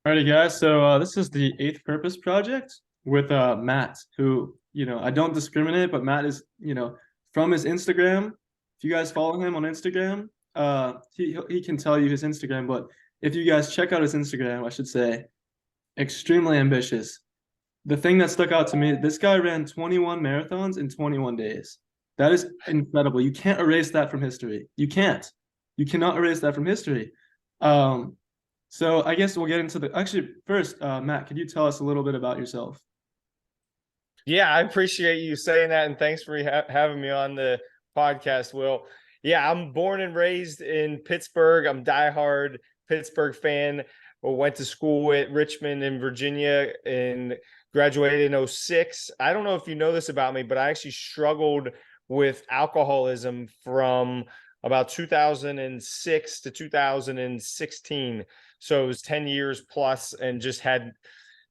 Alrighty, guys. So this is the Eighth Purpose Project with Matt, who I don't discriminate, but Matt is from his Instagram. If you guys follow him on Instagram, he can tell you his Instagram. But if you guys check out his Instagram, I should say, extremely ambitious. The thing that stuck out to me, this guy ran 21 marathons in 21 days. That is incredible. You can't erase that from history. You can't. You cannot erase that from history. Um, so I guess we'll get into the actually first, Matt, could you tell us a little bit about yourself? Yeah, I appreciate you saying that, and thanks for having me on the podcast, Will. Yeah, I'm born and raised in Pittsburgh. I'm diehard Pittsburgh fan. Went to school at Richmond in Virginia and graduated in '06. I don't know if you know this about me, but I actually struggled with alcoholism from about 2006 to 2016. So it was 10 years plus and just had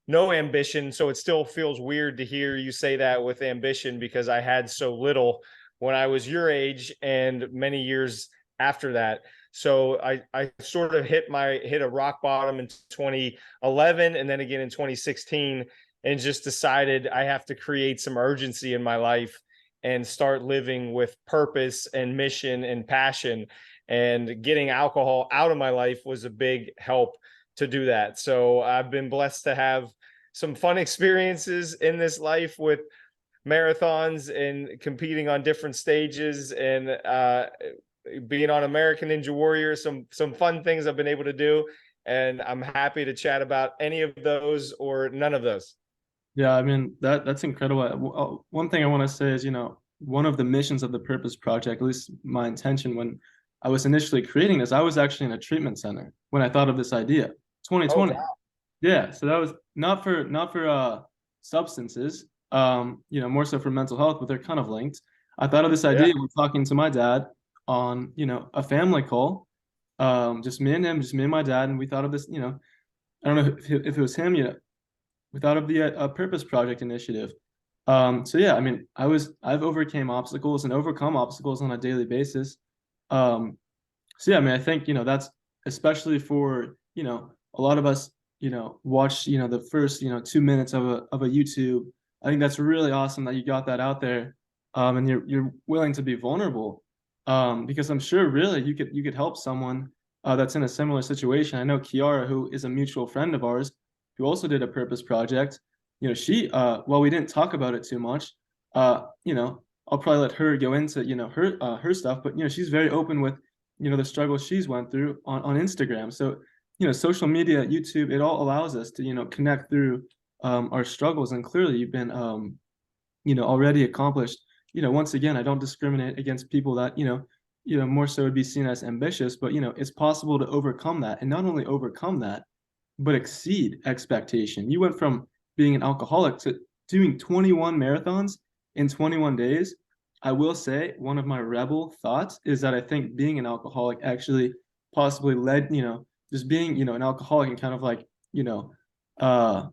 no ambition. So it still feels weird to hear you say that with ambition because I had so little when I was your age and many years after that. So I sort of hit a rock bottom in 2011 and then again in 2016 and just decided I have to create some urgency in my life and start living with purpose and mission and passion. And getting alcohol out of my life was a big help to do that. So I've been blessed to have some fun experiences in this life with marathons and competing on different stages and being on American Ninja Warrior, some fun things I've been able to do. And I'm happy to chat about any of those or none of those. Yeah, I mean that's incredible. One thing I want to say is, one of the missions of the Purpose Project, at least my intention when I was initially creating this, I was actually in a treatment center when I thought of this idea. Oh, 2020. wow. Yeah, so that was not for substances, more so for mental health, but they're kind of linked. I thought of this Yeah. idea when talking to my dad on, a family call. Just me and him, just me and my dad, and we thought of this, I don't know if it was him, we thought of the Purpose Project initiative. So yeah, I mean, I've overcame obstacles and overcome obstacles on a daily basis. Um, so yeah, I mean, I think, that's especially for, a lot of us, watch, the first, 2 minutes of a YouTube. I think that's really awesome that you got that out there. And you're willing to be vulnerable. Because I'm sure really you could help someone that's in a similar situation. I know Kiara, who is a mutual friend of ours, who also did a purpose project. She well, we didn't talk about it too much. I'll probably let her go into, her stuff, but she's very open with the struggles she's went through on Instagram. So social media, YouTube, it all allows us to connect through our struggles. And clearly you've been already accomplished. Once again, I don't discriminate against people that more so would be seen as ambitious, but it's possible to overcome that, and not only overcome that, but exceed expectation. You went from being an alcoholic to doing 21 marathons in 21 days. I will say one of my rebel thoughts is that I think being an alcoholic actually possibly led, just being, an alcoholic and kind of like, uh,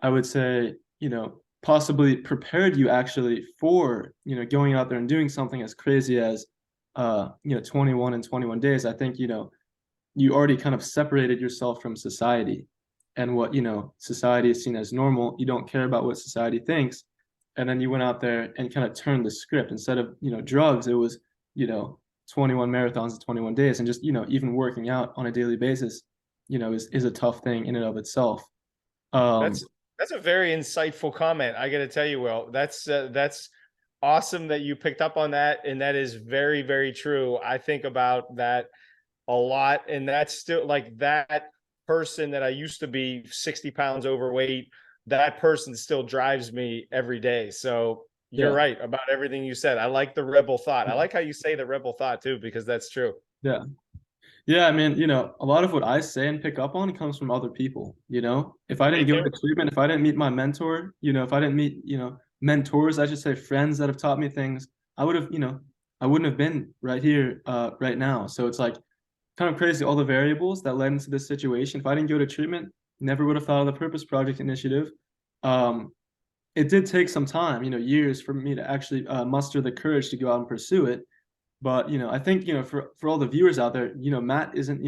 I would say, possibly prepared you actually for, going out there and doing something as crazy as, 21 and 21 days. I think, you already kind of separated yourself from society and what, society is seen as normal. You don't care about what society thinks. And then you went out there and kind of turned the script. Instead of, drugs, it was, you know, 21 marathons in 21 days. And just, even working out on a daily basis, is a tough thing in and of itself. Um, That's that's a very insightful comment. I got to tell you, Will, that's awesome that you picked up on that, and that is very, very true. I think about that a lot, and that's still like that person that I used to be 60 pounds overweight. That person still drives me every day. So you're yeah. right about everything you said. I like the rebel thought. I like how you say the rebel thought too, because that's true. Yeah. Yeah, I mean, a lot of what I say and pick up on comes from other people, If I didn't Same go here. to treatment, if I didn't meet my mentor, if I didn't meet, mentors, I should say friends that have taught me things, I would have, I wouldn't have been right here, right now. So it's like kind of crazy all the variables that led into this situation. If I didn't go to treatment, never would have thought of the Purpose Project initiative. Um, it did take some time, years for me to actually muster the courage to go out and pursue it. But I think for all the viewers out there, Matt isn't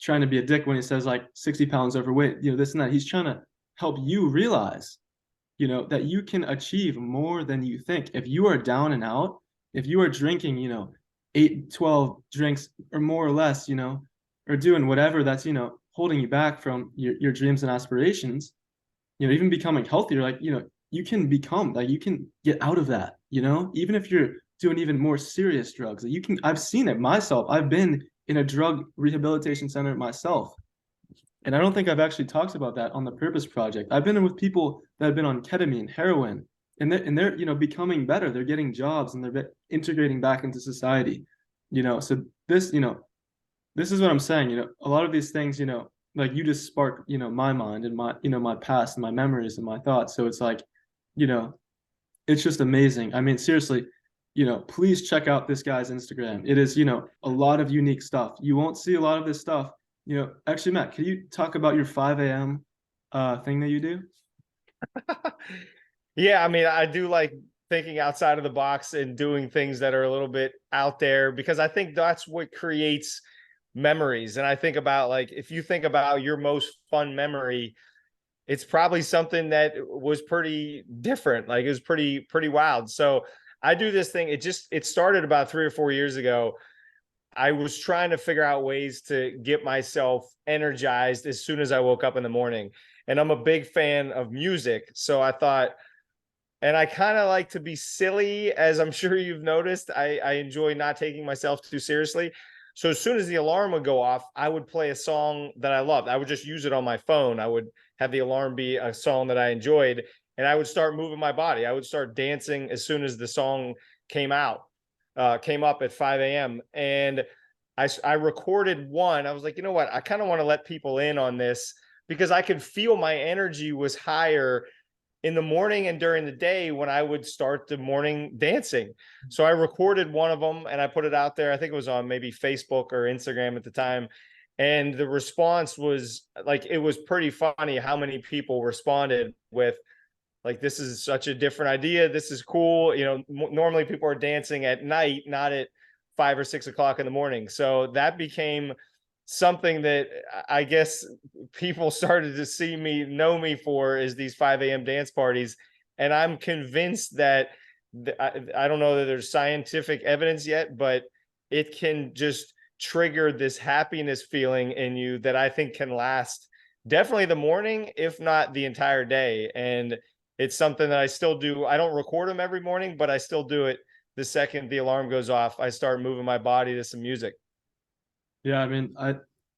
trying to be a dick when he says like 60 pounds overweight, this and that. He's trying to help you realize, that you can achieve more than you think. If you are down and out, if you are drinking, 8, 12 drinks or more or less, or doing whatever that's, holding you back from your dreams and aspirations, even becoming healthier, like, you can become, like, you can get out of that, even if you're doing even more serious drugs. Like, I've seen it myself. I've been in a drug rehabilitation center myself. And I don't think I've actually talked about that on the Purpose Project. I've been with people that have been on ketamine, heroin, and they're becoming better. They're getting jobs and they're integrating back into society. So this is what I'm saying. A lot of these things, like you just spark, my mind and my past and my memories and my thoughts. So it's like, you know, it's just amazing. I mean, seriously, please check out this guy's Instagram. It is, a lot of unique stuff. You won't see a lot of this stuff. Actually, Matt, can you talk about your 5 a.m. Thing that you do? Yeah, I mean, I do like thinking outside of the box and doing things that are a little bit out there, because I think that's what creates memories. And I think about, like, if you think about your most fun memory, it's probably something that was pretty different. Like, it was pretty wild. So I do this thing. It started about 3 or 4 years ago. I was trying to figure out ways to get myself energized as soon as I woke up in the morning. And I'm a big fan of music. So I thought, and I kind of like to be silly, as I'm sure you've noticed. I enjoy not taking myself too seriously. So as soon as the alarm would go off, I would play a song that I loved. I would just use it on my phone. I would have the alarm be a song that I enjoyed, and I would start moving my body. I would start dancing as soon as the song came out, came up at 5 a.m. And I recorded one. I was like, you know what? I kind of want to let people in on this, because I could feel my energy was higher in the morning and during the day when I would start the morning dancing. So I recorded one of them and I put it out there. I think it was on maybe Facebook or Instagram at the time. And the response was like, it was pretty funny how many people responded with, like, this is such a different idea. This is cool. Normally people are dancing at night, not at 5 or 6 o'clock in the morning. So that became something that I guess people started to know me for, is these 5 a.m. dance parties. And I'm convinced that I don't know that there's scientific evidence yet, but it can just trigger this happiness feeling in you that I think can last definitely the morning, if not the entire day. And it's something that I still do. I don't record them every morning, but I still do it. The second the alarm goes off, I start moving my body to some music. Yeah, I mean,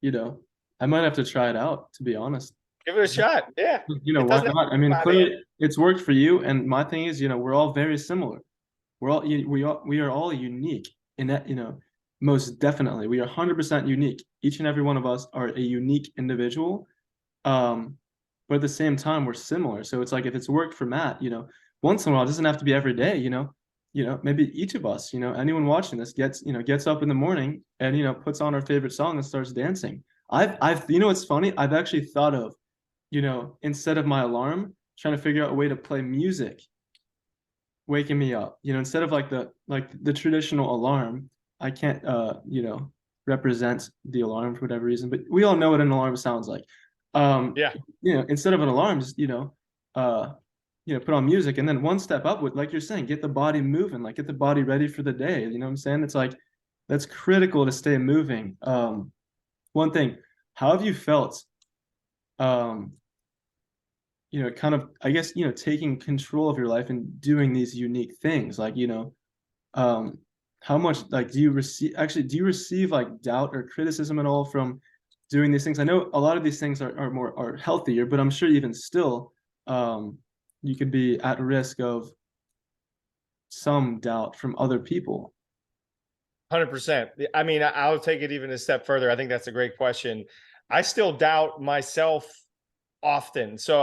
you know, I might have to try it out, to be honest. Give it a shot. Yeah. It Why doesn't have not? I to be mean, 5 a.m. clearly it's worked for you, and my thing is, we're all very similar. We are all unique in that, most definitely. We are 100% unique. Each and every one of us are a unique individual. But at the same time, we're similar. So it's like, if it's worked for Matt, once in a while, it doesn't have to be every day, maybe each of us, anyone watching this gets up in the morning and, puts on our favorite song and starts dancing. It's funny. I've actually thought of, instead of my alarm, trying to figure out a way to play music waking me up. Instead of like the traditional alarm, I can't represent the alarm for whatever reason, but we all know what an alarm sounds like. Um, Yeah. Instead of an alarm, just put on music, and then one step up with, like you're saying, get the body moving, like get the body ready for the day. You know what I'm saying? It's like that's critical to stay moving. One thing, how have you felt? Um, kind of, I guess, taking control of your life and doing these unique things, like, um, how much, like, do you receive like doubt or criticism at all from doing these things? I know a lot of these things are healthier, but I'm sure even still, you could be at risk of some doubt from other people. 100%. I mean, I'll take it even a step further. I think that's a great question. I still doubt myself often. So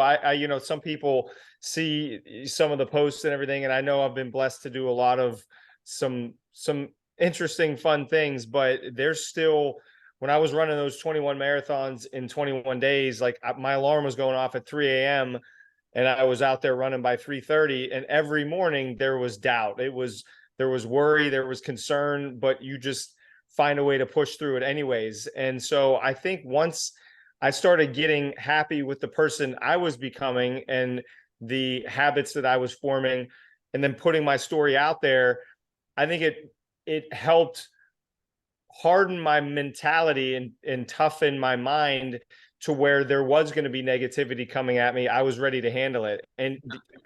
some people see some of the posts and everything, and I know I've been blessed to do a lot of some interesting, fun things, but there's still, when I was running those 21 marathons in 21 days, like my alarm was going off at 3 a.m. and I was out there running by 3:30, and every morning there was doubt. There was worry, there was concern, but you just find a way to push through it anyways. And so I think once I started getting happy with the person I was becoming and the habits that I was forming, and then putting my story out there, I think it helped harden my mentality and toughen my mind to where there was going to be negativity coming at me. I was ready to handle it. And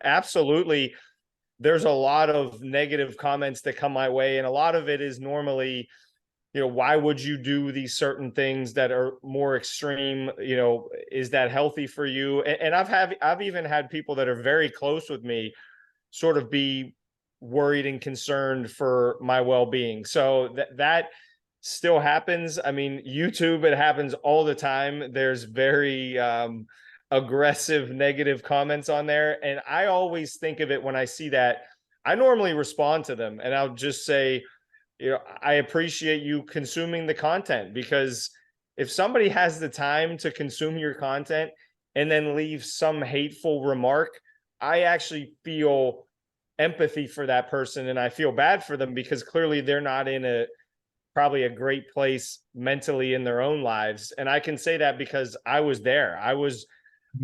absolutely, there's a lot of negative comments that come my way. And a lot of it is normally, why would you do these certain things that are more extreme? Is that healthy for you? And I've even had people that are very close with me sort of be worried and concerned for my well-being. So that still happens. I mean, YouTube, it happens all the time. There's very aggressive negative comments on there. And I always think of it when I see that, I normally respond to them and I'll just say, I appreciate you consuming the content, because if somebody has the time to consume your content and then leave some hateful remark, I actually feel empathy for that person and I feel bad for them, because clearly they're not in probably a great place mentally in their own lives. And I can say that because I was there. I was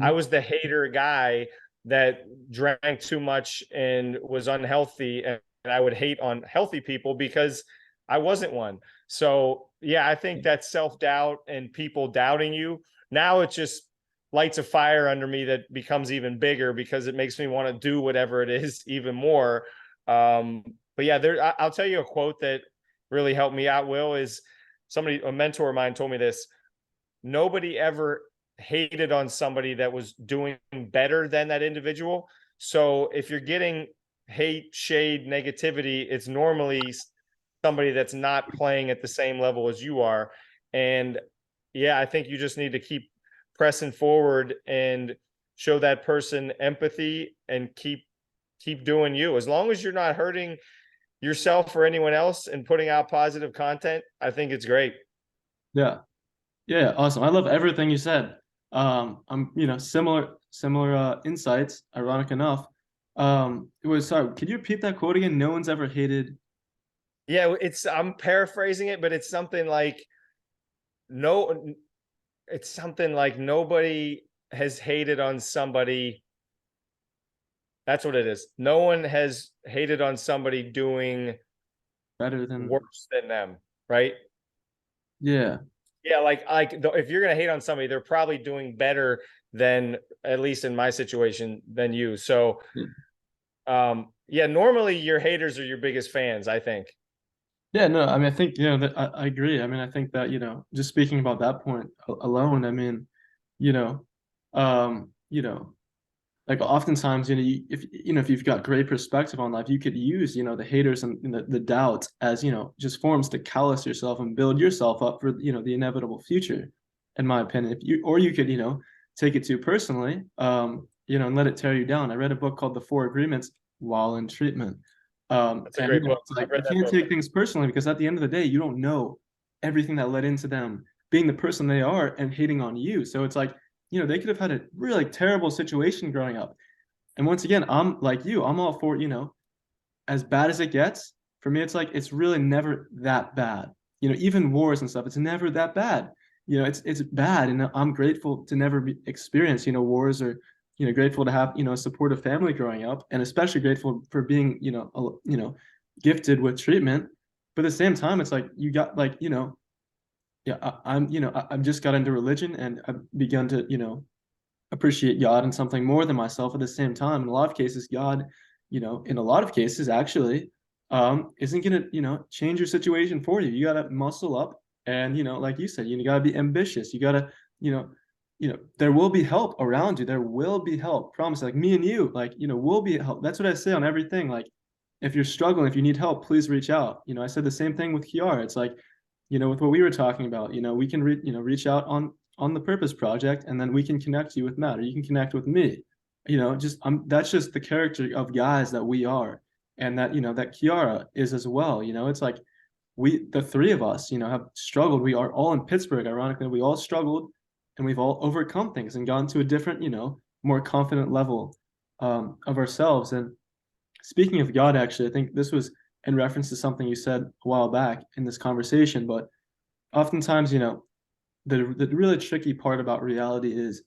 the hater guy that drank too much and was unhealthy, and I would hate on healthy people because I wasn't one. So yeah, I think that self-doubt and people doubting you, now it just lights a fire under me that becomes even bigger, because it makes me want to do whatever it is even more. But yeah, I'll tell you a quote that really helped me out, Will, is a mentor of mine told me this: nobody ever hated on somebody that was doing better than that individual. So if you're getting hate, shade, negativity, it's normally somebody that's not playing at the same level as you are. And yeah, I think you just need to keep pressing forward and show that person empathy and keep doing you. As long as you're not hurting yourself or anyone else and putting out positive content, I think it's great. Yeah. Yeah, awesome. I love everything you said. I'm, similar insights, ironic enough. It was, sorry, could you repeat that quote again? No one's ever hated. Yeah, I'm paraphrasing it, but no, it's something like nobody has hated on somebody. That's what it is. No one has hated on somebody doing Better than. worse than them, right? Yeah. Yeah, if you're gonna hate on somebody, they're probably doing better than, at least in my situation, than you. So, yeah, normally your haters are your biggest fans, I think. Yeah, no, I mean, I think, that I agree. I mean, I think that, just speaking about that point alone, I mean, you know, um, you know, like oftentimes, if you've got great perspective on life, you could use, the haters and the doubts as, just forms to callous yourself and build yourself up for, the inevitable future, in my opinion. Or you could, take it too personally, and let it tear you down. I read a book called The Four Agreements while in treatment. That's a And great book. it's like I've read you that can't book. take things personally, because at the end of the day, you don't know everything that led into them being the person they are and hating on you. So it's like, they could have had a really terrible situation growing up. And once again, I'm like you, I'm all for, as bad as it gets, for me, it's like it's really never that bad. Even wars and stuff, it's never that bad. It's bad, and I'm grateful to never experience, wars, or grateful to have a supportive family growing up, and especially grateful for being gifted with treatment. But at the same time, it's like you got like yeah, I've just got into religion, and I've begun to appreciate God and something more than myself at the same time. In a lot of cases, God, in a lot of cases, actually, isn't gonna, change your situation for you. You gotta muscle up, and like you said, you gotta be ambitious. You gotta, you know, there will be help around you. There will be help. Promise. Like me and you, like, will be help. That's what I say on everything. Like, if you're struggling, if you need help, please reach out. I said the same thing with Kiara. It's like, with what we were talking about, we can reach out on the Purpose Project, and then we can connect you with Matt, or you can connect with me. Just that's just the character of guys that we are, and that that Kiara is as well. It's like the three of us, have struggled. We are all in Pittsburgh. Ironically, we all struggled, and we've all overcome things and gotten to a different, more confident level of ourselves. And speaking of God, actually, I think this was in reference to something you said a while back in this conversation, but oftentimes, the really tricky part about reality is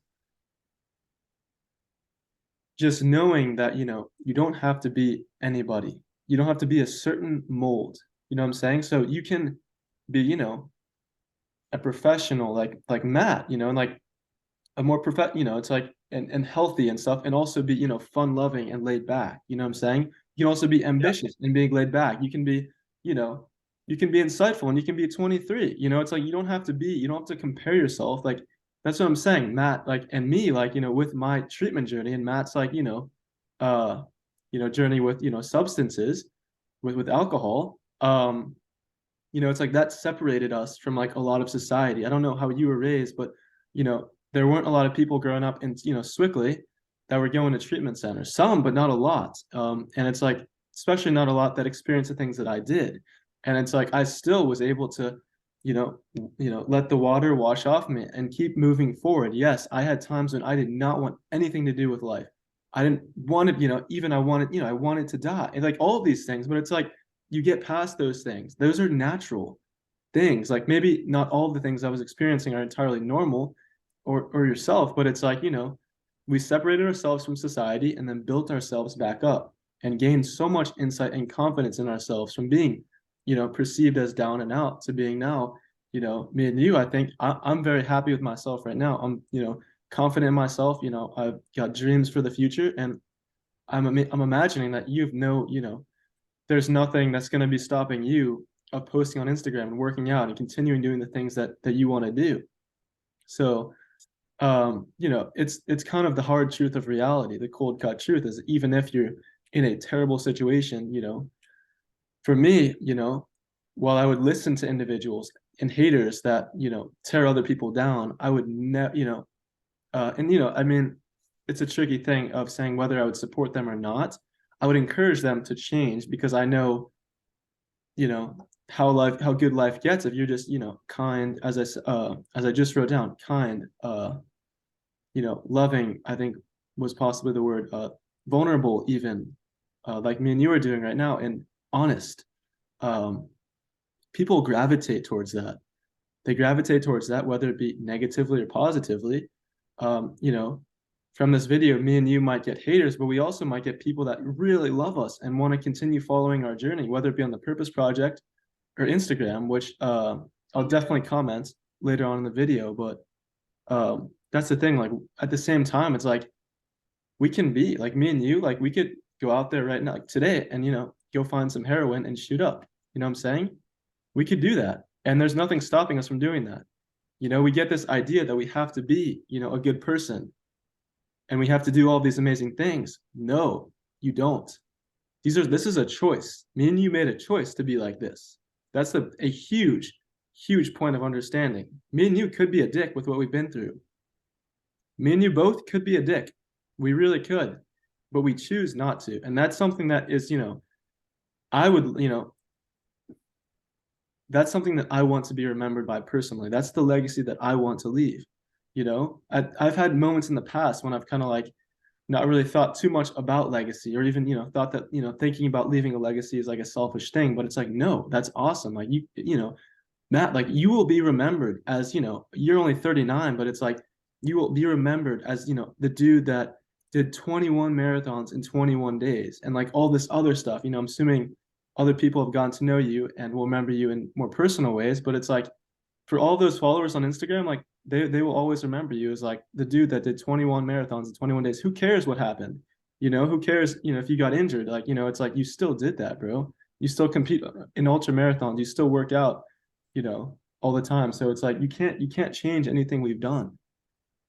just knowing that, you don't have to be anybody. You don't have to be a certain mold. You know what I'm saying? So you can be, a professional like Matt, and like a more it's like and healthy and stuff, and also be, fun loving and laid back. You know what I'm saying? You can also be Yeah. ambitious and being laid back. You can be, you know, you can be insightful and you can be 23. It's like you don't have to compare yourself. Like that's what I'm saying. Matt, like, and me, like, with my treatment journey, and Matt's like, uh, journey with, substances, with alcohol. It's like that separated us from like a lot of society. I don't know how you were raised, but there weren't a lot of people growing up in, Swickley that were going to treatment centers. Some, but not a lot. And it's like, especially not a lot that experienced the things that I did. And it's like I still was able to, let the water wash off me and keep moving forward. Yes, I had times when I did not want anything to do with life. I didn't want it, even I wanted to die. And like all of these things, but it's like you get past those things. Those are natural things. Like maybe not all of the things I was experiencing are entirely normal or yourself, but it's like, we separated ourselves from society and then built ourselves back up and gained so much insight and confidence in ourselves from being, perceived as down and out to being now, me and you, I think I'm very happy with myself right now. I'm, confident in myself, I've got dreams for the future, and I'm imagining that you've no, there's nothing that's going to be stopping you of posting on Instagram and working out and continuing doing the things that you want to do. So, it's kind of the hard truth of reality. The cold cut truth is even if you're in a terrible situation, for me, while I would listen to individuals and haters that, tear other people down, I would never, and I mean, it's a tricky thing of saying whether I would support them or not. I would encourage them to change because I know, how good life gets if you're just, kind, as I just wrote down, kind, loving, I think was possibly the word, vulnerable even, like me and you are doing right now, and honest. Um, People gravitate towards that. They gravitate towards that, whether it be negatively or positively. You know, from this video, me and you might get haters, but we also might get people that really love us and want to continue following our journey, whether it be on the Purpose Project or Instagram, which I'll definitely comment later on in the video. But that's the thing. Like at the same time, it's like we can be like me and you, like we could go out there right now, like today, and go find some heroin and shoot up. You know what I'm saying? We could do that. And there's nothing stopping us from doing that. We get this idea that we have to be, a good person and we have to do all these amazing things. No, you don't. This is a choice. Me and you made a choice to be like this. That's a huge, huge point of understanding. Me and you could be a dick with what we've been through. Me and you both could be a dick. We really could, but we choose not to. And that's something that is, I would, that's something that I want to be remembered by personally. That's the legacy that I want to leave. I've had moments in the past when I've kind of like not really thought too much about legacy, or even, thought that, thinking about leaving a legacy is like a selfish thing, but it's like, no, that's awesome. Like Matt, like you will be remembered as, you're only 39, but it's like you will be remembered as, the dude that did 21 marathons in 21 days and like all this other stuff. I'm assuming other people have gotten to know you and will remember you in more personal ways, but it's like for all those followers on Instagram, like they will always remember you as like the dude that did 21 marathons in 21 days. Who cares what happened? Who cares, if you got injured? Like, it's like you still did that, bro. You still compete in ultra marathons, you still work out, all the time. So it's like you can't change anything we've done,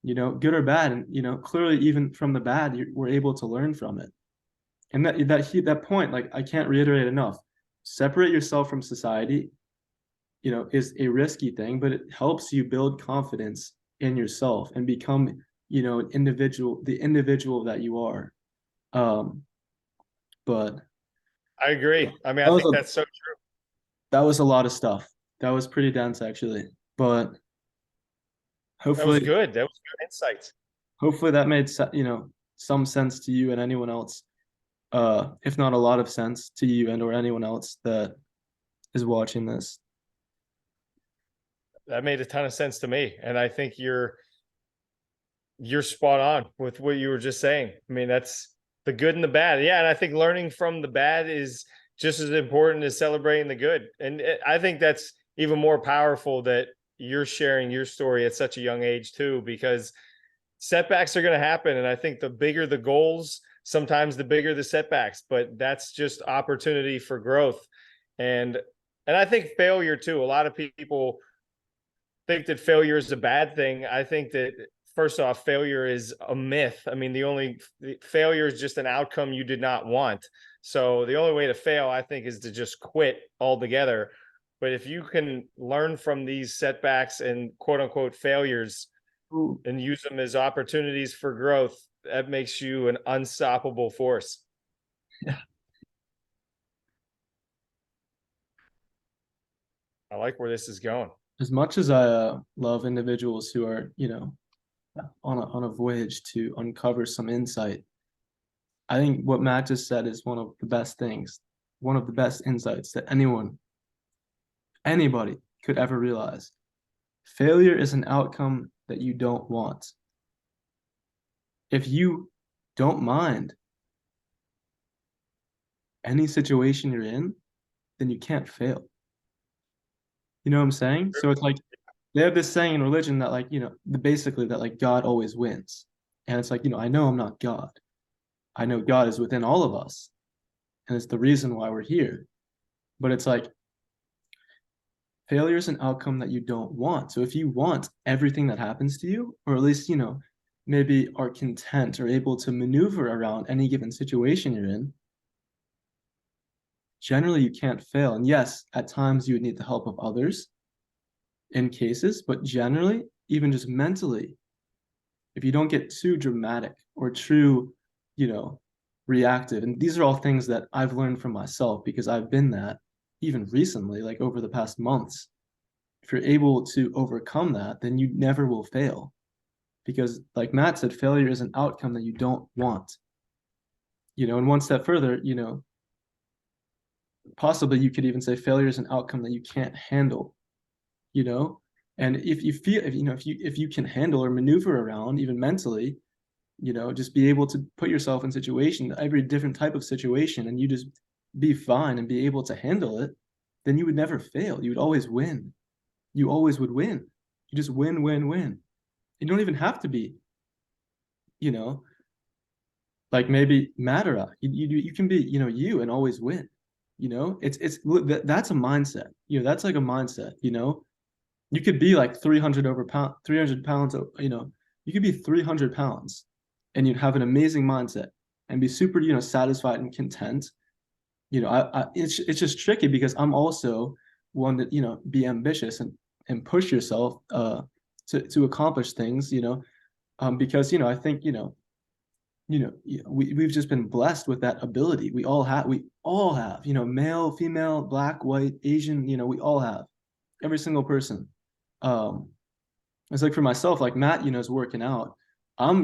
good or bad. And clearly even from the bad, we're able to learn from it. And that point, like I can't reiterate enough. Separate yourself from society, is a risky thing, but it helps you build confidence in yourself and become, an individual, the individual that you are. Um, but I agree. I mean, I that was think a that's so true. that was a lot of stuff. That was pretty dense actually. But That was hopefully, good. That was good insights. hopefully that made some sense to you and anyone else if not a lot of sense to you and or anyone else that is watching this. That made a ton of sense to me. And I think you're spot on with what you were just saying. I mean, that's the good and the bad. Yeah, and I think learning from the bad is just as important as celebrating the good. And I think that's even more powerful that you're sharing your story at such a young age too, because setbacks are going to happen. And I think the bigger the goals, sometimes the bigger the setbacks, but that's just opportunity for growth. And I think failure too. A lot of people think that failure is a bad thing. I think that first off, failure is a myth. I mean, failure is just an outcome you did not want. So the only way to fail, I think, is to just quit altogether. But if you can learn from these setbacks and quote unquote failures Ooh. and use them as opportunities for growth, that makes you an unstoppable force. Yeah. I like where this is going. As much as I love individuals who are, on a voyage to uncover some insight, I think what Matt just said is one of the best things, one of the best insights that anybody could ever realize. Failure is an outcome that you don't want. If you don't mind any situation you're in, then you can't fail. You know what I'm saying? So it's like they have this saying in religion that like, basically that like God always wins. And it's like, I know I'm not God. I know God is within all of us. And it's the reason why we're here. But it's like failure is an outcome that you don't want. So if you want everything that happens to you, or at least, maybe are content or able to maneuver around any given situation you're in, generally you can't fail. And yes, at times you would need the help of others in cases, but generally, even just mentally, if you don't get too dramatic or too, you know, reactive, and these are all things that I've learned from myself because I've been that even recently, like over the past months. If you're able to overcome that, then you never will fail. Because, like Matt said, failure is an outcome that you don't want. And one step further, possibly you could even say failure is an outcome that you can't handle. you know and if you feel if you can handle or maneuver around even mentally, just be able to put yourself in situation, every different type of situation, and you just be fine and be able to handle it, then you would never fail. You would always win. You always would win. You just win, win, win. You don't even have to be, you know like maybe Madara. You can be, you, and always win. That's a mindset. That's like a mindset. You could be like 300 pounds, you could be 300 pounds and you'd have an amazing mindset and be super, satisfied and content. It's just tricky because I'm also one that, be ambitious and push yourself to accomplish things, because, I think, we've just been blessed with that ability. We all have, male, female, black, white, Asian, we all have, every single person. um it's like for myself, like Matt, is working out. I'm,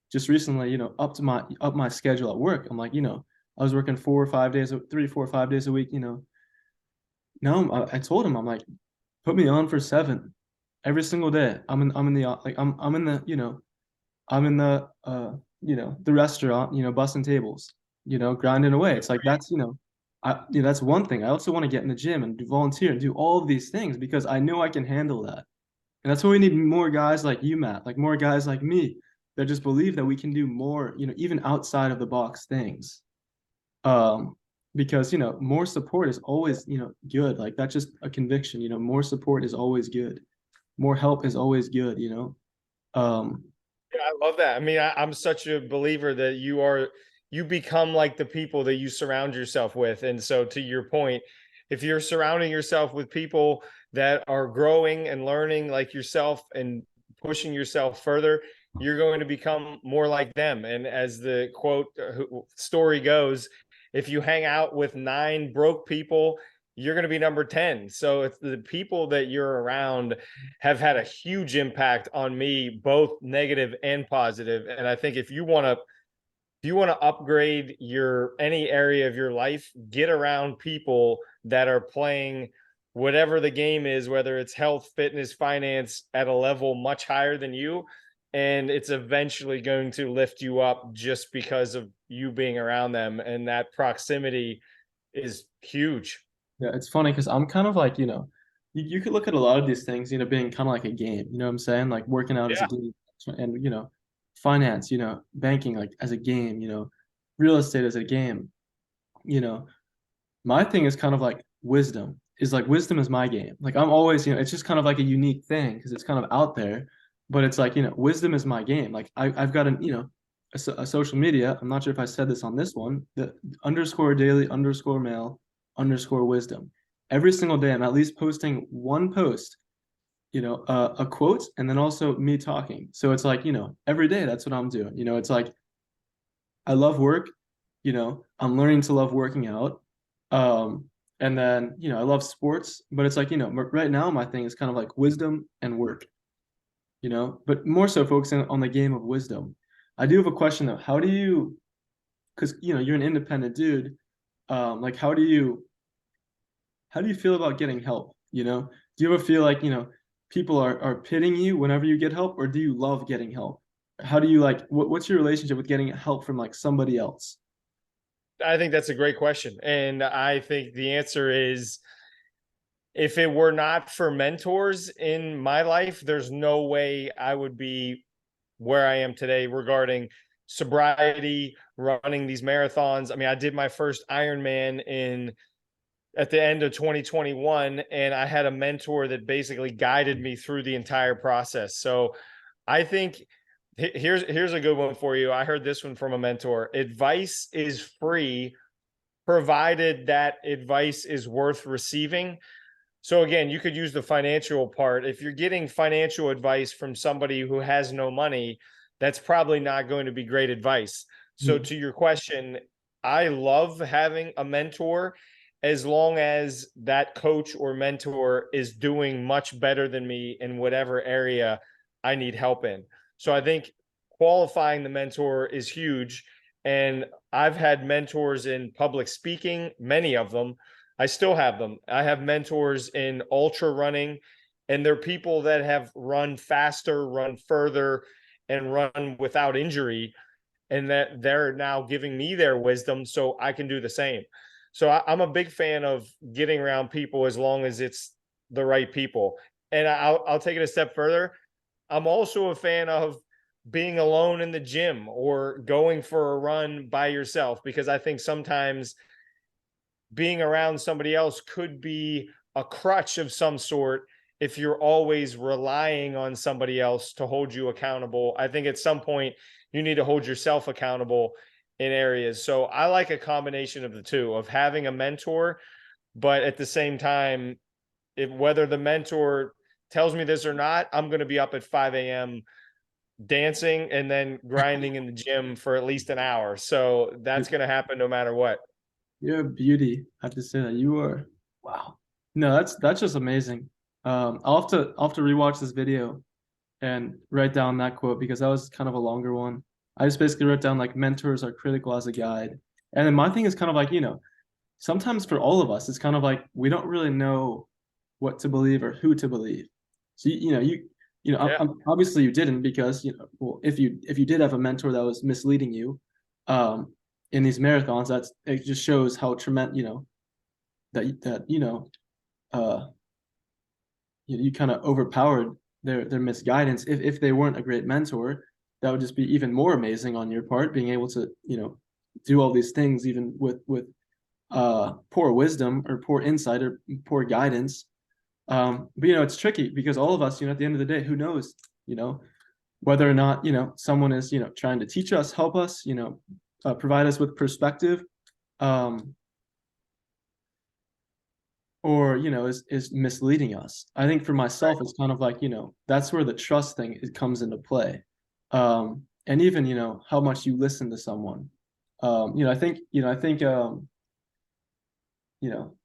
just recently, up my schedule at work. I'm like, I was working 4 or 5 days, 3, 4, 5 days a week. No, I told him, I'm like, put me on for 7 every single day. I'm in the like I'm in the I'm in the restaurant, bussing tables, grinding away. It's like that's one thing. I also want to get in the gym and do volunteer and do all of these things because I know I can handle that. And that's why we need more guys like you, Matt, like more guys like me that just believe that we can do more, even outside of the box things. Um, because, more support is always, good. Like that's just a conviction, more support is always good. More help is always good, Um, Yeah, I love that. I mean, I'm such a believer that you become like the people that you surround yourself with. And so to your point, if you're surrounding yourself with people that are growing and learning like yourself and pushing yourself further, you're going to become more like them. And as the quote story goes, if you hang out with 9 broke people, you're going to be number 10. So it's the people that you're around have had a huge impact on me, both negative and positive. And I think if you want to if you want to upgrade your any area of your life, get around people that are playing whatever the game is, whether it's health, fitness, finance at a level much higher than you. And it's eventually going to lift you up just because of you being around them. And that proximity is huge. Yeah, it's funny because I'm kind of like, you could look at a lot of these things, being kind of like a game. You know what I'm saying? Like working out as a Yeah. game, and finance, banking like as a game, real estate as a game. You know, my thing is kind of like wisdom. Is like wisdom is my game. Like I'm always, it's just kind of like a unique thing because it's kind of out there, but it's like, wisdom is my game. Like I've got a social media. I'm not sure if I said this on this one, the underscore daily underscore mail underscore wisdom. Every single day, I'm at least posting one post, a quote, and then also me talking. So it's like, every day that's what I'm doing. It's like I love work, I'm learning to love working out. Um, and then, I love sports, but it's like, right now my thing is kind of like wisdom and work, but more so focusing on the game of wisdom. I do have a question though. How do you, because you're an independent dude, like how do you feel about getting help? Do you ever feel like, people are pitting you whenever you get help, or do you love getting help? How do you like what's your relationship with getting help from like somebody else? I think that's a great question. And I think the answer is if it were not for mentors in my life, there's no way I would be where I am today regarding sobriety, running these marathons. I mean, I did my first Ironman in at the end of 2021, and I had a mentor that basically guided me through the entire process. So I think here's a good one for you. I heard this one from a mentor. Advice is free provided that advice is worth receiving. So again, you could use the financial part. If you're getting financial advice from somebody who has no money, that's probably not going to be great advice. So Hmm. to your question, I love having a mentor as long as that coach or mentor is doing much better than me in whatever area I need help in. So I think qualifying the mentor is huge. And I've had mentors in public speaking, many of them. I still have them. I have mentors in ultra running, and they're people that have run faster, run further, and run without injury, and that they're now giving me their wisdom so I can do the same. So I'm a big fan of getting around people as long as it's the right people. And I'll take it a step further. I'm also a fan of being alone in the gym or going for a run by yourself because I think sometimes being around somebody else could be a crutch of some sort if you're always relying on somebody else to hold you accountable. I think at some point you need to hold yourself accountable in areas. So I like a combination of the two of having a mentor, but at the same time, if whether the mentor tells me this or not, I'm going to be up at 5 a.m. dancing and then grinding in the gym for at least an hour. So that's going to happen no matter what. You're a beauty. I have to say that you are. Wow. No, that's just amazing. I'll have to rewatch this video and write down that quote because that was kind of a longer one. I just basically wrote down like mentors are critical as a guide. And then my thing is kind of like, sometimes for all of us, it's kind of like we don't really know what to believe or who to believe. So Yeah. obviously you didn't because well, if you did have a mentor that was misleading you, um, in these marathons, it just shows how tremendous that uh, you kind of overpowered their misguidance. If they weren't a great mentor, that would just be even more amazing on your part, being able to do all these things even with poor wisdom or poor insight or poor guidance. But it's tricky because all of us, at the end of the day, who knows, you know, whether or not, someone is, trying to teach us, help us, provide us with perspective, um, or, is misleading us. I think for myself, it's kind of like, that's where the trust thing comes into play. And even, how much you listen to someone. I think, you know,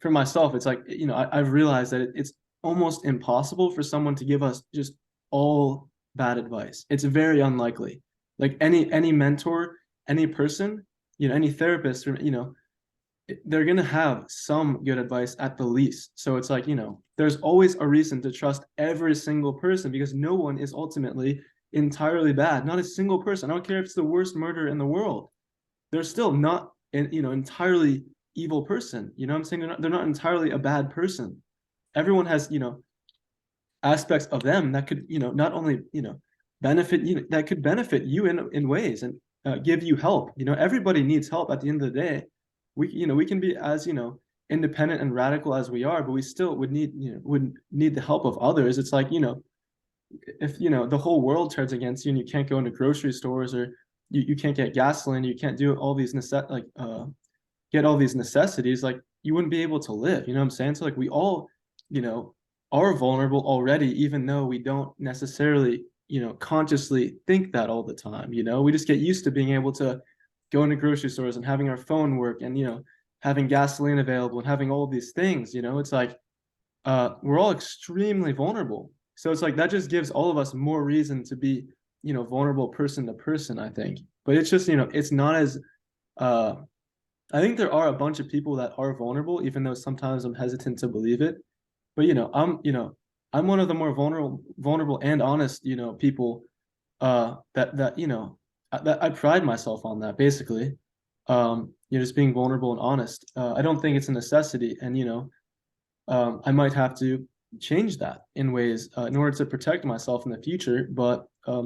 for myself, it's like, I've realized that it's almost impossible for someone to give us just all bad advice. It's very unlikely. Like any mentor, any person, any therapist, or they're going to have some good advice at the least. So it's like, there's always a reason to trust every single person because no one is ultimately entirely bad. Not a single person. I don't care if it's the worst murderer in the world. They're still not an, entirely evil person. You know what I'm saying? They're not entirely a bad person. Everyone has, aspects of them that could, not only, benefit you, that could benefit you in ways and give you help. Everybody needs help at the end of the day. We can be as, independent and radical as we are, but we still would need the help of others. It's like, if, the whole world turns against you and you can't go into grocery stores or you can't get gasoline, you can't do all these get all these necessities, like you wouldn't be able to live. You know what I'm saying? So like we all, you know, are vulnerable already, even though we don't necessarily, consciously think that all the time. We just get used to being able to go into grocery stores and having our phone work and, having gasoline available and having all these things. It's like we're all extremely vulnerable. So it's like that just gives all of us more reason to be, vulnerable person to person, I think. But it's just, it's not as uh I think there are a bunch of people that are vulnerable, even though sometimes I'm hesitant to believe it. But I'm one of the more vulnerable and honest, people that that I pride myself on that basically. Just being vulnerable and honest. I don't think it's a necessity, and I might have to change that in ways in order to protect myself in the future. But I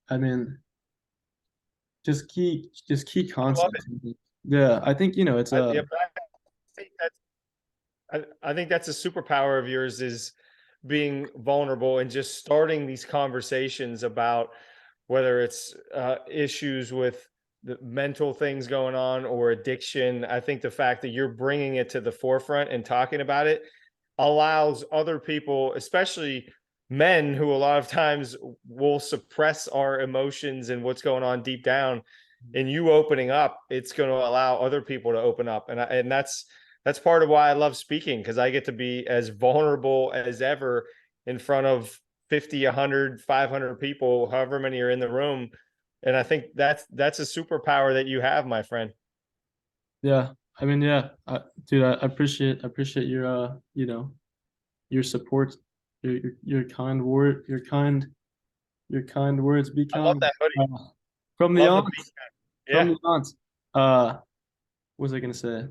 mean, just key I love concepts. it. Yeah, I think it's a Yeah, but think that's I think that's a superpower of yours is being vulnerable and just starting these conversations about whether it's issues with the mental things going on or addiction. I think the fact that you're bringing it to the forefront and talking about it allows other people, especially men who a lot of times will suppress our emotions and what's going on deep down, and you opening up, it's going to allow other people to open up. And that's part of why I love speaking, because I get to be as vulnerable as ever in front of 50, 100, 500 people, however many are in the room. And I think that's a superpower that you have, my friend. Yeah, I mean, yeah, dude, I appreciate your your support, your kind word, your kind words. Be I love kind. that hoodie. Uh, from the Love the aunt, beat. from Yeah. the aunt. What was I gonna say?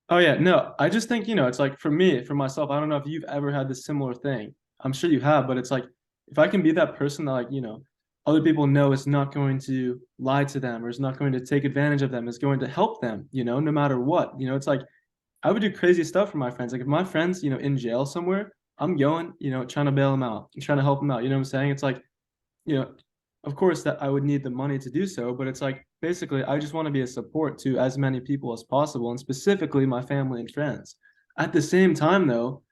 Oh yeah, no, I just think, it's like for me, for myself, I don't know if you've ever had this similar thing. I'm sure you have, but it's like if I can be that person that like, other people know is not going to lie to them or is not going to take advantage of them, is going to help them, no matter what. It's like I would do crazy stuff for my friends. Like if my friends, in jail somewhere, I'm going, trying to bail them out and trying to help them out. You know what I'm saying? It's like, you know, of course that I would need the money to do so, but it's like basically I just want to be a support to as many people as possible, and specifically my family and friends. At the same time, though,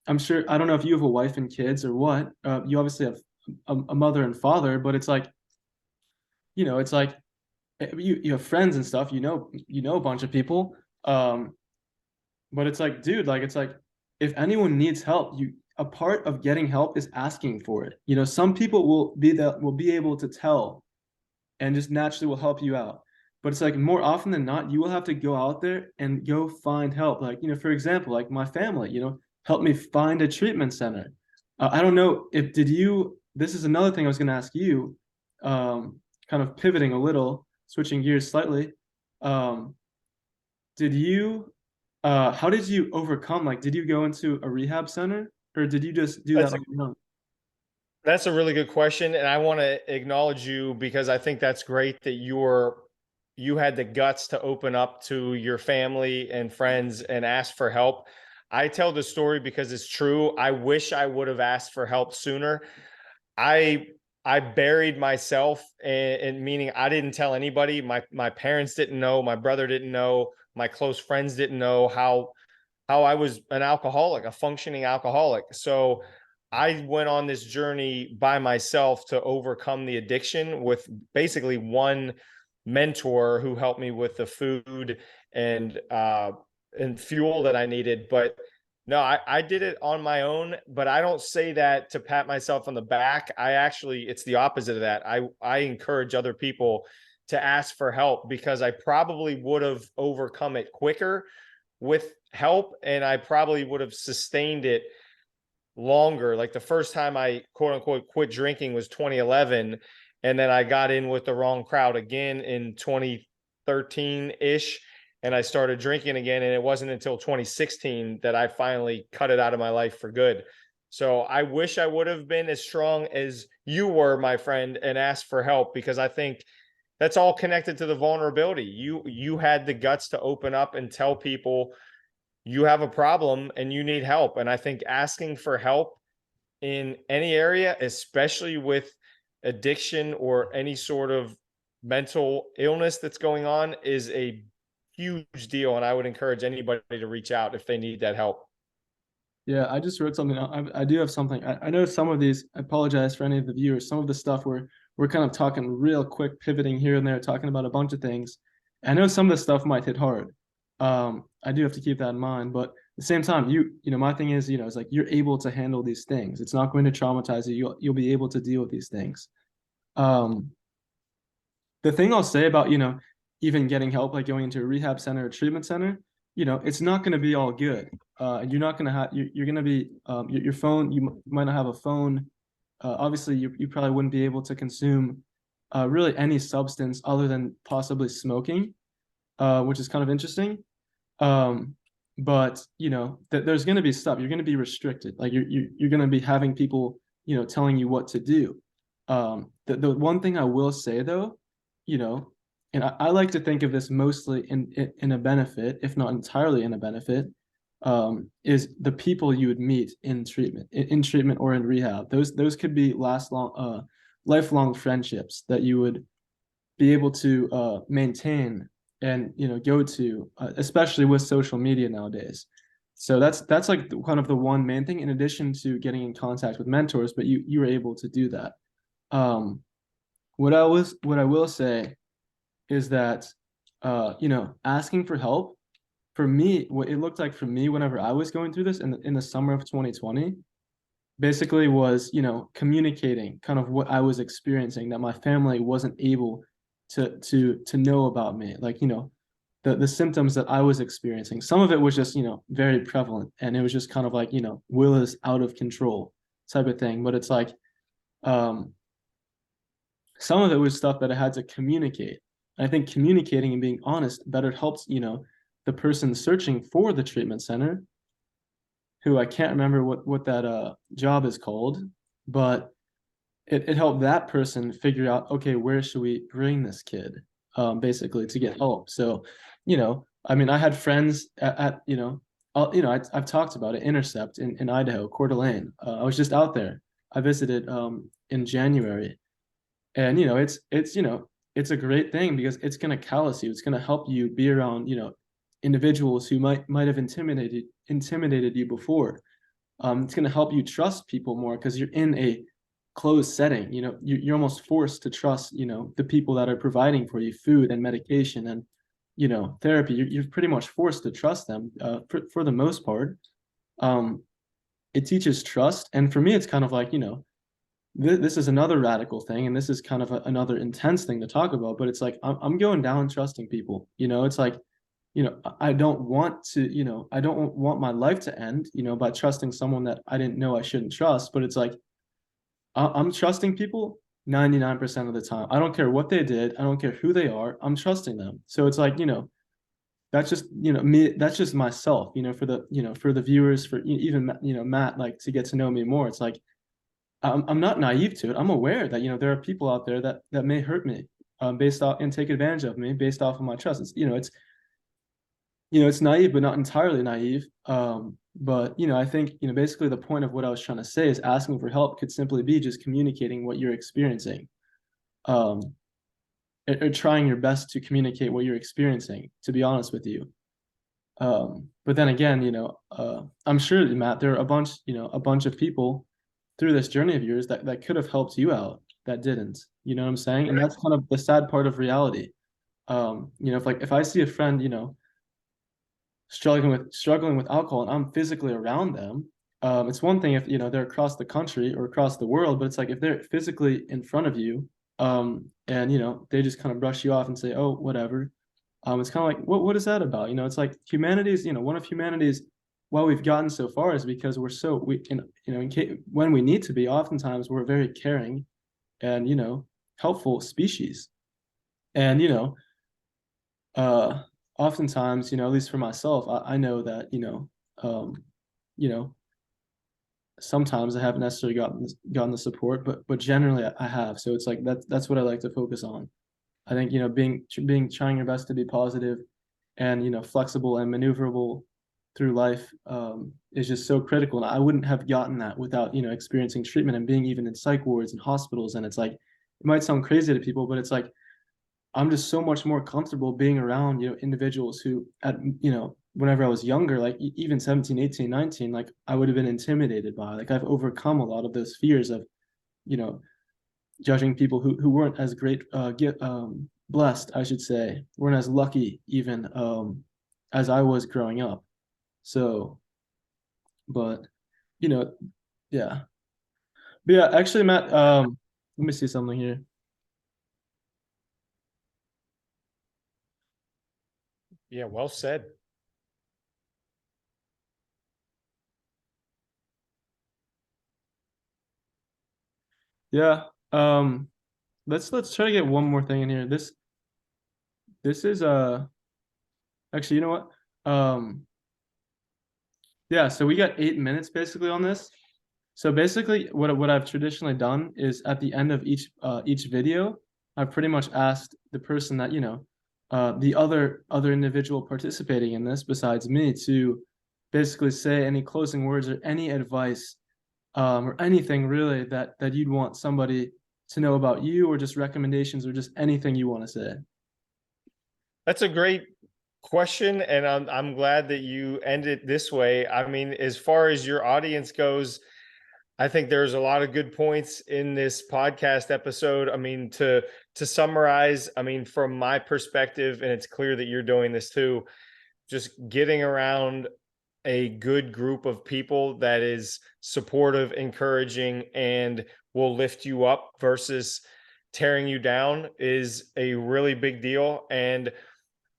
I'm sure I don't know if you have a wife and kids or what. You obviously have a mother and father, but it's like, it's like you have friends and stuff. You know a bunch of people. But it's like, dude, like it's like if anyone needs help, a part of getting help is asking for it. Some people will be able to tell and just naturally will help you out. But it's like more often than not, you will have to go out there and go find help. Like, for example, like my family, helped me find a treatment center. I don't know if did you, this is another thing I was going to ask you, kind of pivoting a little, switching gears slightly. Um, did you, how did you overcome? Like, did you go into a rehab center or did you just do that That's on your own? That's a really good question, and I want to acknowledge you because I think that's great that you had the guts to open up to your family and friends and ask for help. I tell the story because it's true. I wish I would have asked for help sooner. I I buried myself, and meaning I didn't tell anybody. My parents didn't know, my brother didn't know, my close friends didn't know how I was an alcoholic, a functioning alcoholic. So I went on this journey by myself to overcome the addiction with basically one mentor who helped me with the food and fuel that I needed. But no, I did it on my own, but I don't say that to pat myself on the back. I actually, it's the opposite of that. I encourage other people to ask for help, because I probably would have overcome it quicker with help, and I probably would have sustained it longer. Like the first time I quote unquote quit drinking was 2011, and then I got in with the wrong crowd again in 2013 ish, and I started drinking again, and it wasn't until 2016 that I finally cut it out of my life for good. So I wish I would have been as strong as you were, my friend, and asked for help, because I think that's all connected to the vulnerability. You had the guts to open up and tell people you have a problem and you need help. And I think asking for help in any area, especially with addiction or any sort of mental illness that's going on, is a huge deal. And I would encourage anybody to reach out if they need that help. Yeah, I just wrote something. I do have something. I know some of these. I apologize for any of the viewers. Some of the stuff we're kind of talking real quick, pivoting here and there, talking about a bunch of things. I know some of the stuff might hit hard. I do have to keep that in mind. But at the same time, my thing is, it's like you're able to handle these things. It's not going to traumatize you. You'll be able to deal with these things. Um, the thing I'll say about, even getting help, like going into a rehab center or treatment center, it's not going to be all good. You're not going to have, you're going to be, your phone, might not have a phone. Obviously, you probably wouldn't be able to consume really any substance other than possibly smoking, which is kind of interesting. Um, but there's going to be stuff. You're going to be restricted. Like you're going to be having people, telling you what to do. The one thing I will say though, you know, and I like to think of this mostly in a benefit, if not entirely in a benefit, is the people you would meet in treatment or in rehab. Those could be lifelong friendships that you would be able to maintain and go to, especially with social media nowadays. So that's like kind of the one main thing, in addition to getting in contact with mentors. But you were able to do that. Um, what I will say is that asking for help for me, what it looked like for me whenever I was going through this in the summer of 2020, basically was, communicating kind of what I was experiencing that my family wasn't able to know about me. Like, the symptoms that I was experiencing. Some of it was just, very prevalent, and it was just kind of like, Will is out of control type of thing. But it's like um some of it was stuff that I had to communicate. And I think communicating and being honest better helps, the person searching for the treatment center, who I can't remember what that job is called, but it helped that person figure out, okay, where should we bring this kid, basically to get help. So, I mean, I had friends at I've talked about it, Intercept in Idaho, Coeur d'Alene. I was just out there. I visited in January, and it's a great thing because it's going to callous you. It's going to help you be around individuals who might have intimidated you before. It's going to help you trust people more because you're in a closed setting. You're almost forced to trust the people that are providing for you food and medication and therapy. You're pretty much forced to trust them for the most part. It teaches trust, and for me it's kind of like this is another radical thing, and this is kind of another intense thing to talk about, but it's like I'm going down trusting people. It's like I don't want to, I don't want my life to end, by trusting someone that I didn't know I shouldn't trust. But it's like I'm trusting people 99% of the time. I don't care what they did. I don't care who they are. I'm trusting them. So it's like, that's just, me, that's just myself, for the viewers, for even, Matt, like to get to know me more. It's like, I'm not naive to it. I'm aware that, there are people out there that may hurt me, based off and take advantage of me based off of my trust. It's naive, but not entirely naive. But I think basically the point of what I was trying to say is asking for help could simply be just communicating what you're experiencing, um, or trying your best to communicate what you're experiencing. To be honest with you, but then again, I'm sure, Matt, there are a bunch of people through this journey of yours that could have helped you out that didn't. You know what I'm saying? And that's kind of the sad part of reality. If I see a friend, struggling with alcohol and I'm physically around them, it's one thing if they're across the country or across the world, but it's like if they're physically in front of you, And they just kind of brush you off and say, oh, whatever. It's kind of like, what is that about? It's like humanity's, one of humanity's, why we've gotten so far is because we're so we when we need to be, oftentimes we're very caring and helpful species. And uh oftentimes, at least for myself, I know that, um, you know, sometimes I haven't necessarily gotten the support, but generally I have. So it's like that's what I like to focus on. I think, being trying your best to be positive and, flexible and maneuverable through life, is just so critical. And I wouldn't have gotten that without, experiencing treatment and being even in psych wards and hospitals. And it's like, it might sound crazy to people, but it's like, I'm just so much more comfortable being around, individuals who whenever I was younger, like even 17, 18, 19, like I would have been intimidated by. Like I've overcome a lot of those fears of, you know, judging people who weren't as great, get blessed, I should say, weren't as lucky even, as I was growing up. So, but you know, yeah. But yeah, actually, Matt, let me see something here. Yeah, well said. Yeah. Let's try to get one more thing in here. This is actually, you know what? Yeah, so we got 8 minutes basically on this. So basically, what I've traditionally done is at the end of each video, I've pretty much asked the person that, the other individual participating in this besides me to basically say any closing words or any advice, or anything really that you'd want somebody to know about you, or just recommendations, or just anything you want to say. That's a great question, and I'm glad that you ended this way. I mean, as far as your audience goes, I think there's a lot of good points in this podcast episode. I mean, to summarize, I mean, from my perspective, and it's clear that you're doing this too, just getting around a good group of people that is supportive, encouraging, and will lift you up versus tearing you down is a really big deal. And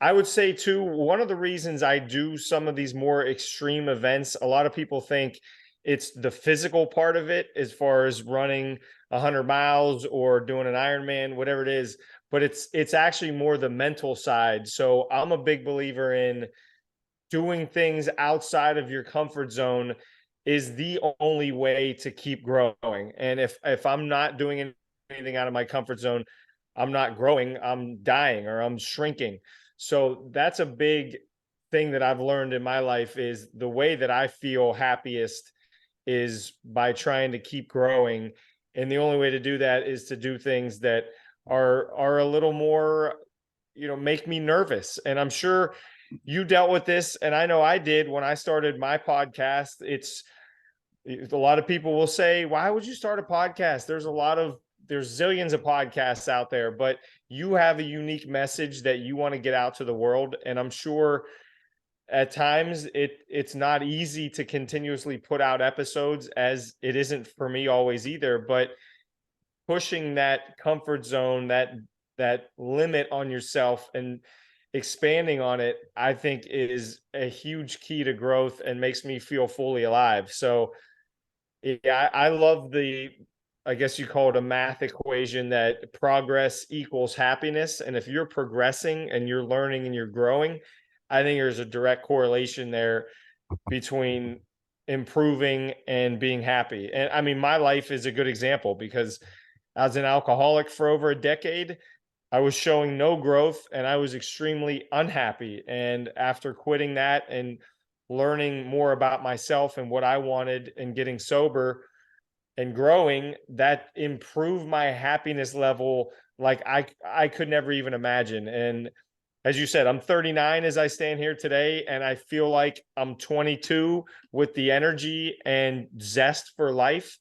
I would say too, one of the reasons I do some of these more extreme events, a lot of people think it's the physical part of it, as far as running 100 miles or doing an Ironman, whatever it is, but it's actually more the mental side. So I'm a big believer in doing things outside of your comfort zone is the only way to keep growing. And if I'm not doing anything out of my comfort zone, I'm not growing, I'm dying or I'm shrinking. So that's a big thing that I've learned in my life, is the way that I feel happiest is by trying to keep growing. And the only way to do that is to do things that are a little more, make me nervous. And I'm sure you dealt with this, and I know I did when I started my podcast. It's a lot of people will say, why would you start a podcast? There's zillions of podcasts out there, but you have a unique message that you want to get out to the world. And I'm sure at times it's not easy to continuously put out episodes, as it isn't for me always either, but pushing that comfort zone, that limit on yourself, and expanding on it, I think is a huge key to growth and makes me feel fully alive. So yeah, I love I guess you call it a math equation, that progress equals happiness. And if you're progressing and you're learning and you're growing, I think there's a direct correlation there between improving and being happy. And I mean, my life is a good example, because I was an alcoholic for over a decade. I was showing no growth and I was extremely unhappy. And after quitting that and learning more about myself and what I wanted and getting sober and growing, that improved my happiness level like I could never even imagine. And as you said, I'm 39 as I stand here today, and I feel like I'm 22 with the energy and zest for life.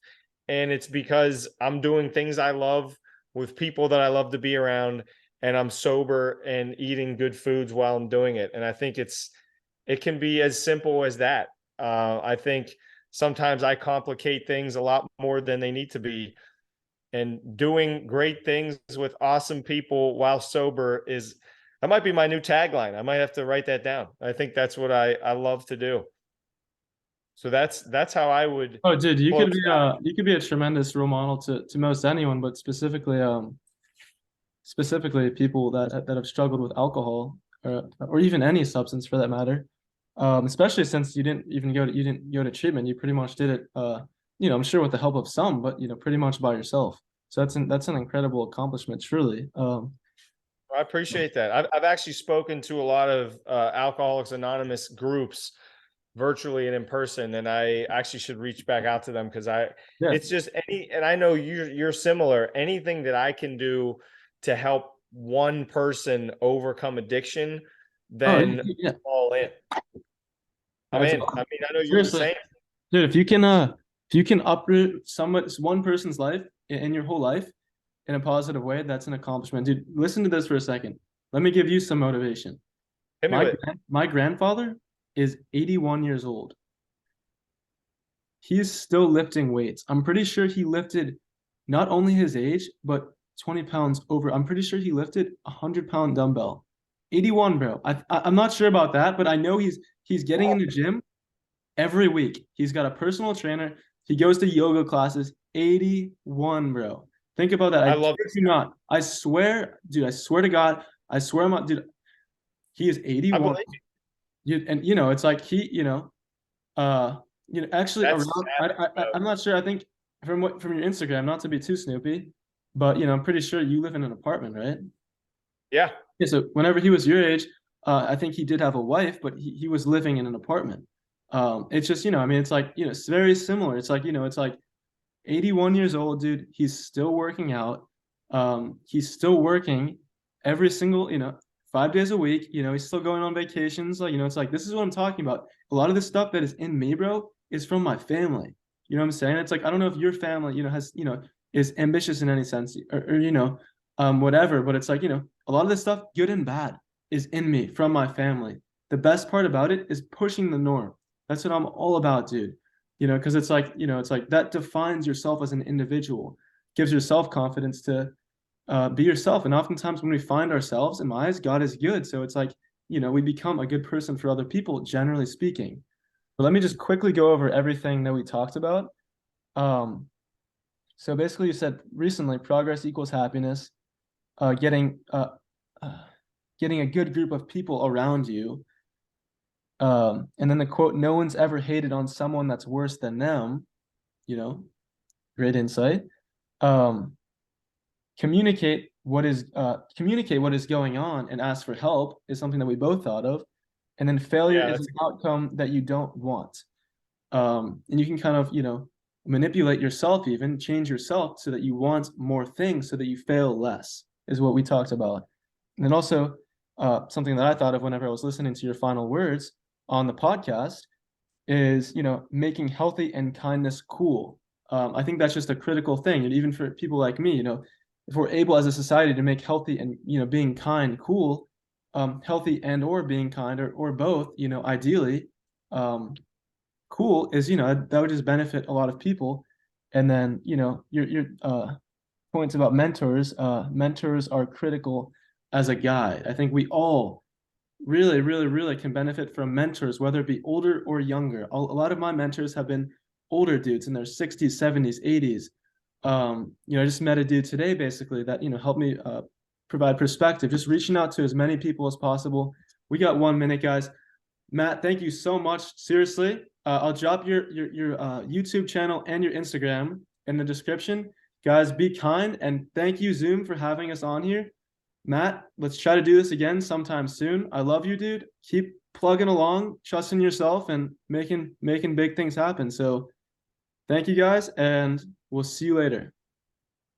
And it's because I'm doing things I love with people that I love to be around, and I'm sober and eating good foods while I'm doing it. And I think it can be as simple as that. I think sometimes I complicate things a lot more than they need to be. and doing great things with awesome people while sober is that might be my new tagline. I might have to write that down. I think that's what I love to do. So that's how I would Oh, dude, close that. you could be a tremendous role model to most anyone, but specifically people that have struggled with alcohol or even any substance for that matter. Especially since you didn't go to treatment, you pretty much did it I'm sure with the help of some, but pretty much by yourself. So that's an incredible accomplishment, truly. I appreciate that. I've actually spoken to a lot of Alcoholics Anonymous groups virtually and in person, and I actually should reach back out to them because Yeah. it's just and I know you're similar. Anything that I can do to help one person overcome addiction, Oh, then yeah. all in. I'm That's in. I mean, I know you're the seriously, same. dude. If you can uproot one person's life in your whole life in a positive way, that's an accomplishment, dude. Listen to this for a second. Let me give you some motivation. Hit me with it. My grandfather is 81 years old. He's still lifting weights. I'm pretty sure he lifted not only his age, but 20 pounds over. I'm pretty sure he lifted a 100-pound dumbbell. 81, bro. I'm not sure about that, but I know he's getting in the gym every week. He's got a personal trainer. He goes to yoga classes. 81, bro. Think about that. I I kid love you not. I swear, dude, I swear to God, I swear I'm not, dude, he is I 81. believe you. And it's like actually That's around savage, bro. I'm not sure. I think from your Instagram, not to be too snoopy, but I'm pretty sure you live in an apartment, right? Yeah. Yeah, so whenever he was your age, I think he did have a wife, but he was living in an apartment. It's just, I mean, it's like, it's very similar. It's like, it's like 81 years old, dude. He's still working out. He's still working every single, 5 days a week. He's still going on vacations. Like, it's like, this is what I'm talking about. A lot of the stuff that is in me, bro, is from my family. You know what I'm saying? It's like, I don't know if your family, has, is ambitious in any sense or whatever, but it's like, a lot of this stuff, good and bad, is in me from my family. The best part about it is pushing the norm. That's what I'm all about, dude. Because it's like that defines yourself as an individual, gives you self-confidence to be yourself. And oftentimes when we find ourselves, in my eyes, God is good. So it's like, we become a good person for other people, generally speaking. But let me just quickly go over everything that we talked about. Um, so basically, you said recently, progress equals happiness. Uh, getting uh, uh, getting a good group of people around you. And then the quote, "No one's ever hated on someone that's worse than them." You know, great insight. Um, communicate what is going on and ask for help is something that we both thought of. And then failure Yeah, is an outcome that you don't want. And you can kind of, manipulate yourself, even change yourself so that you want more things so that you fail less, is what we talked about. And then also, something that I thought of whenever I was listening to your final words on the podcast is, making healthy and kindness cool. I think that's just a critical thing. And even for people like me, if we're able as a society to make healthy and, being kind cool, healthy and or being kind or both, ideally, cool is, that would just benefit a lot of people. And then, your points about mentors, mentors are critical as a guide. I think we all really, really, really can benefit from mentors, whether it be older or younger. A lot of my mentors have been older dudes in their 60s, 70s, 80s. I just met a dude today basically that, helped me provide perspective, just reaching out to as many people as possible. We got 1 minute, guys. Matt, thank you so much. Seriously, I'll drop your YouTube channel and your Instagram in the description. Guys, be kind and thank you, Zoom, for having us on here. Matt, let's try to do this again sometime soon. I love you, dude. Keep plugging along, trusting yourself, and making big things happen. So, thank you guys, and we'll see you later.